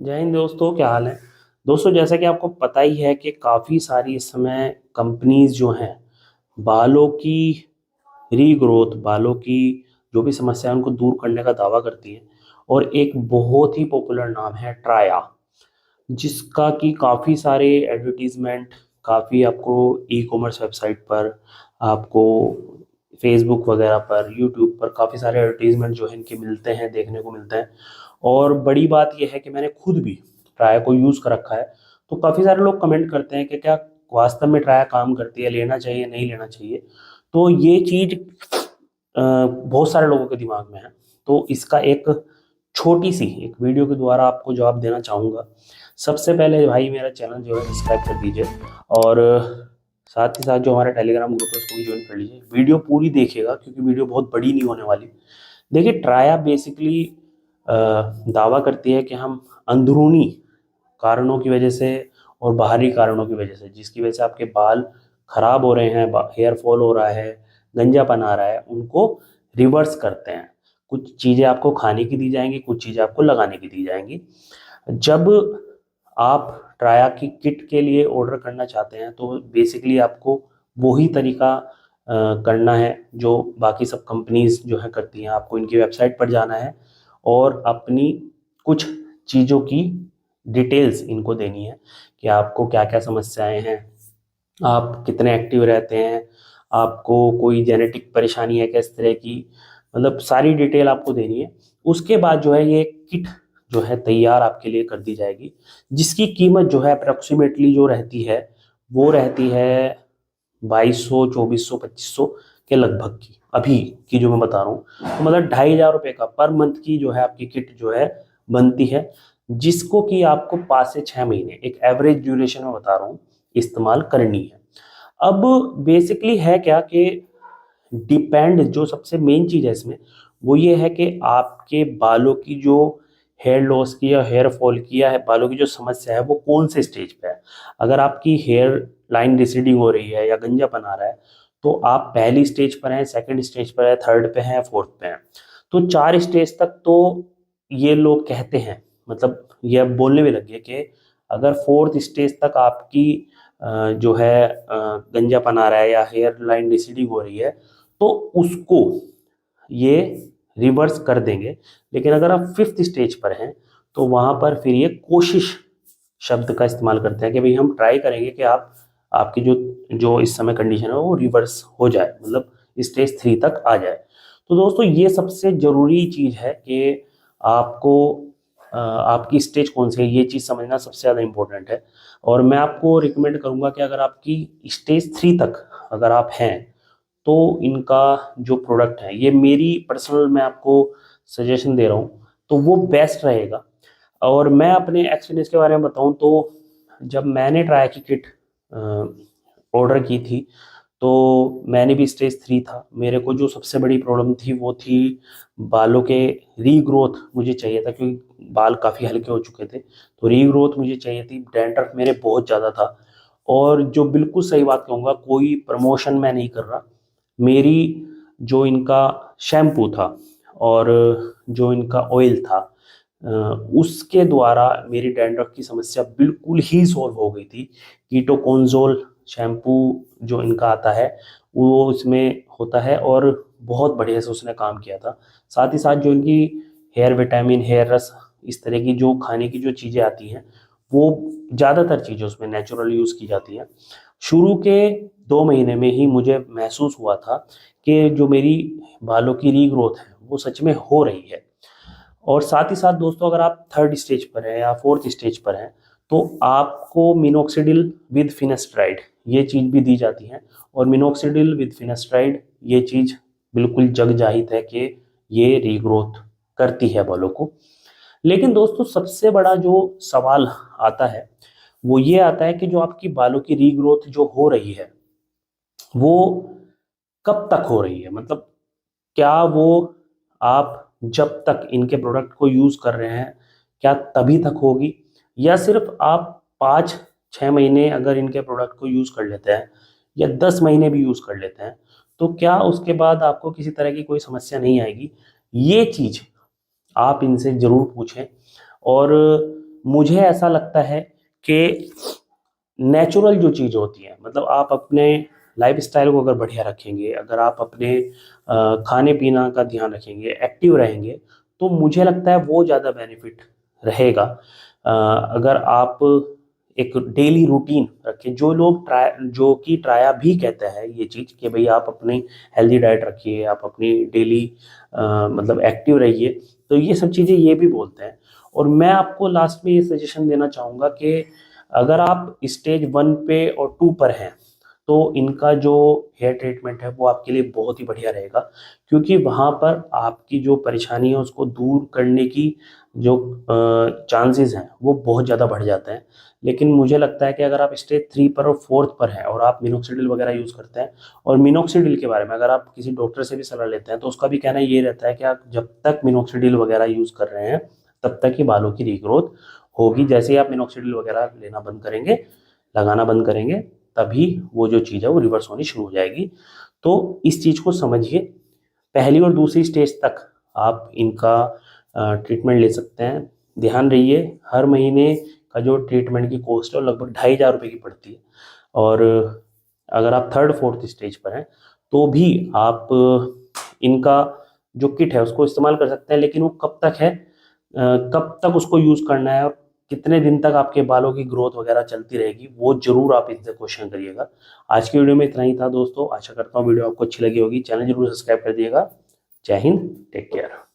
जय हिंद दोस्तों, क्या हाल है। दोस्तों, जैसा कि आपको पता ही है कि काफ़ी सारी इस समय कंपनीज जो हैं बालों की रीग्रोथ, बालों की जो भी समस्या है उनको दूर करने का दावा करती हैं। और एक बहुत ही पॉपुलर नाम है ट्राया, जिसका कि काफ़ी सारे एडवर्टीजमेंट, काफ़ी आपको ई कॉमर्स वेबसाइट पर, आपको फेसबुक वगैरह पर, यूट्यूब पर काफ़ी सारे एडवर्टीजमेंट जो है इनके मिलते हैं, देखने को मिलते हैं। और बड़ी बात यह है कि मैंने खुद भी ट्राया को यूज़ कर रखा है। तो काफ़ी सारे लोग कमेंट करते हैं कि क्या वास्तव में ट्राया काम करती है, लेना चाहिए नहीं लेना चाहिए। तो ये चीज़ बहुत सारे लोगों के दिमाग में है। तो इसका एक छोटी सी एक वीडियो के द्वारा आपको जवाब देना चाहूँगा। सबसे पहले भाई मेरा चैनल जो है सब्सक्राइब कर दीजिए, और साथ ही साथ जो हमारा टेलीग्राम ग्रुप है उसको भी ज्वाइन कर लीजिए। वीडियो पूरी देखिएगा क्योंकि वीडियो बहुत बड़ी नहीं होने वाली। देखिए, ट्राया बेसिकली दावा करती है कि हम अंदरूनी कारणों की वजह से और बाहरी कारणों की वजह से, जिसकी वजह से आपके बाल खराब हो रहे हैं, हेयर फॉल हो रहा है, गंजापन आ रहा है, उनको रिवर्स करते हैं। कुछ चीज़ें आपको खाने की दी जाएंगी, कुछ चीज़ें आपको लगाने की दी जाएंगी। जब आप ट्राया की किट के लिए ऑर्डर करना चाहते हैं तो बेसिकली आपको वही तरीका करना है जो बाकी सब कंपनीज जो है करती हैं। आपको इनकी वेबसाइट पर जाना है और अपनी कुछ चीज़ों की डिटेल्स इनको देनी है कि आपको क्या क्या समस्याएं हैं, आप कितने एक्टिव रहते हैं, आपको कोई जेनेटिक परेशानी है किस तरह की, मतलब सारी डिटेल आपको देनी है। उसके बाद जो है ये किट जो है तैयार आपके लिए कर दी जाएगी, जिसकी कीमत जो है अप्रोक्सीमेटली जो रहती है वो रहती है 2200, 2400, 2500 के लगभग की, अभी की जो मैं बता रहा हूँ। तो मतलब 2500 रुपये का पर मंथ की जो है आपकी किट जो है बनती है, जिसको कि आपको 5 से 6 महीने, एक एवरेज ड्यूरेशन में बता रहा हूँ, इस्तेमाल करनी है। अब बेसिकली है क्या कि डिपेंड, जो सबसे मेन चीज़ है इसमें वो ये है कि आपके बालों की जो हेयर लॉस की या हेयर फॉल की या बालों की जो समस्या है वो कौन से स्टेज पे है। अगर आपकी हेयर लाइन रिसीडिंग हो रही है या गंजापन आ रहा है तो आप पहली स्टेज पर हैं, सेकंड स्टेज पर है, थर्ड पे हैं, फोर्थ पे हैं। तो 4 स्टेज तक तो ये लोग कहते हैं, मतलब ये अब बोलने में लगे कि अगर फोर्थ स्टेज तक आपकी जो है गंजापन आ रहा है या हेयर लाइन रिसीडिंग हो रही है तो उसको ये रिवर्स कर देंगे। लेकिन अगर आप फिफ्थ स्टेज पर हैं तो वहां पर फिर ये कोशिश शब्द का इस्तेमाल करते हैं कि भाई हम ट्राई करेंगे कि आप आपकी जो जो इस समय कंडीशन है वो रिवर्स हो जाए, मतलब स्टेज 3 तक आ जाए। तो दोस्तों, ये सबसे ज़रूरी चीज़ है कि आपको आपकी स्टेज कौन सी है ये चीज़ समझना सबसे ज़्यादा इम्पोर्टेंट है। और मैं आपको रिकमेंड करूँगा कि अगर आपकी स्टेज 3 तक अगर आप हैं तो इनका जो प्रोडक्ट है, ये मेरी पर्सनल मैं आपको सजेशन दे रहा हूँ, तो वो बेस्ट रहेगा। और मैं अपने एक्सपीरियंस के बारे में बताऊँ तो जब मैंने ट्राई की किट ऑर्डर की थी तो मैंने भी स्टेज 3 था। मेरे को जो सबसे बड़ी प्रॉब्लम थी वो थी बालों के रीग्रोथ मुझे चाहिए था, क्योंकि बाल काफ़ी हल्के हो चुके थे। तो रीग्रोथ मुझे चाहिए थी, डैंड्रफ मेरे बहुत ज़्यादा था। और जो बिल्कुल सही बात कहूँगा, कोई प्रमोशन मैं नहीं कर रहा, मेरी जो इनका शैम्पू था और जो इनका ऑयल था उसके द्वारा मेरी डैंड्रफ की समस्या बिल्कुल ही सॉल्व हो गई थी। कीटोकोंजोल शैम्पू जो इनका आता है वो इसमें होता है और बहुत बढ़िया से उसने काम किया था। साथ ही साथ जो इनकी हेयर विटामिन, हेयर रस, इस तरह की जो खाने की जो चीज़ें आती हैं वो ज़्यादातर चीज़ें उसमें नेचुरल यूज़ की जाती हैं। शुरू के 2 महीने में ही मुझे महसूस हुआ था कि जो मेरी बालों की रीग्रोथ है वो सच में हो रही है। और साथ ही साथ दोस्तों, अगर आप थर्ड स्टेज पर हैं या फोर्थ स्टेज पर हैं तो आपको मिनोक्सिडिल विद फिनेस्ट्राइड ये चीज़ भी दी जाती है। और मिनोक्सिडिल विद फिनेस्ट्राइड ये चीज़ बिल्कुल जग जाहिर है कि ये रीग्रोथ करती है बालों को। लेकिन दोस्तों, सबसे बड़ा जो सवाल आता है वो ये आता है कि जो आपकी बालों की रीग्रोथ जो हो रही है वो कब तक हो रही है, मतलब क्या वो आप जब तक इनके प्रोडक्ट को यूज़ कर रहे हैं क्या तभी तक होगी, या सिर्फ आप 5-6 महीने अगर इनके प्रोडक्ट को यूज़ कर लेते हैं या 10 महीने भी यूज़ कर लेते हैं तो क्या उसके बाद आपको किसी तरह की कोई समस्या नहीं आएगी। ये चीज़ आप इनसे ज़रूर पूछें। और मुझे ऐसा लगता है कि नेचुरल जो चीज़ होती है, मतलब आप अपने लाइफस्टाइल को अगर बढ़िया रखेंगे, अगर आप अपने खाने पीना का ध्यान रखेंगे, एक्टिव रहेंगे, तो मुझे लगता है वो ज़्यादा बेनिफिट रहेगा। अगर आप एक डेली रूटीन रखें, जो लोग जो कि ट्राया भी कहता है ये चीज़ कि भाई आप अपनी हेल्दी डाइट रखिए, आप अपनी डेली मतलब एक्टिव रहिए, तो ये सब चीज़ें ये भी बोलते हैं। और मैं आपको लास्ट में ये सजेशन देना चाहूँगा कि अगर आप स्टेज 1 पे और 2 पर हैं, तो इनका जो हेयर ट्रीटमेंट है वो आपके लिए बहुत ही बढ़िया रहेगा, क्योंकि वहाँ पर आपकी जो परेशानी है उसको दूर करने की जो चांसेस हैं वो बहुत ज़्यादा बढ़ जाते हैं। लेकिन मुझे लगता है कि अगर आप स्टेज 3 पर और 4th पर हैं और आप मिनोक्सिडिल वगैरह यूज़ करते हैं, और मिनोक्सिडिल के बारे में अगर आप किसी डॉक्टर से भी सलाह लेते हैं तो उसका भी कहना ये रहता है कि आप जब तक मिनोक्सिडिल वगैरह यूज़ कर रहे हैं तब तक ही बालों की रीग्रोथ होगी। जैसे ही आप मिनोक्सिडिल वगैरह लेना बंद करेंगे, लगाना बंद करेंगे, तभी वो जो चीज़ है वो रिवर्स होनी शुरू हो जाएगी। तो इस चीज़ को समझिए, पहली और दूसरी स्टेज तक आप इनका ट्रीटमेंट ले सकते हैं। ध्यान रहिए, हर महीने का जो ट्रीटमेंट की कॉस्ट है वो लगभग 2,500 रुपये की पड़ती है। और अगर आप 3rd 4th स्टेज पर हैं तो भी आप इनका जो किट है उसको इस्तेमाल कर सकते हैं। लेकिन वो कब तक है, कब तक उसको यूज़ करना है और कितने दिन तक आपके बालों की ग्रोथ वगैरह चलती रहेगी, वो जरूर आप इनसे क्वेश्चन करिएगा। आज की वीडियो में इतना ही था दोस्तों, आशा करता हूँ वीडियो आपको अच्छी लगी होगी। चैनल जरूर सब्सक्राइब कर दिएगा। जय हिंद, टेक केयर।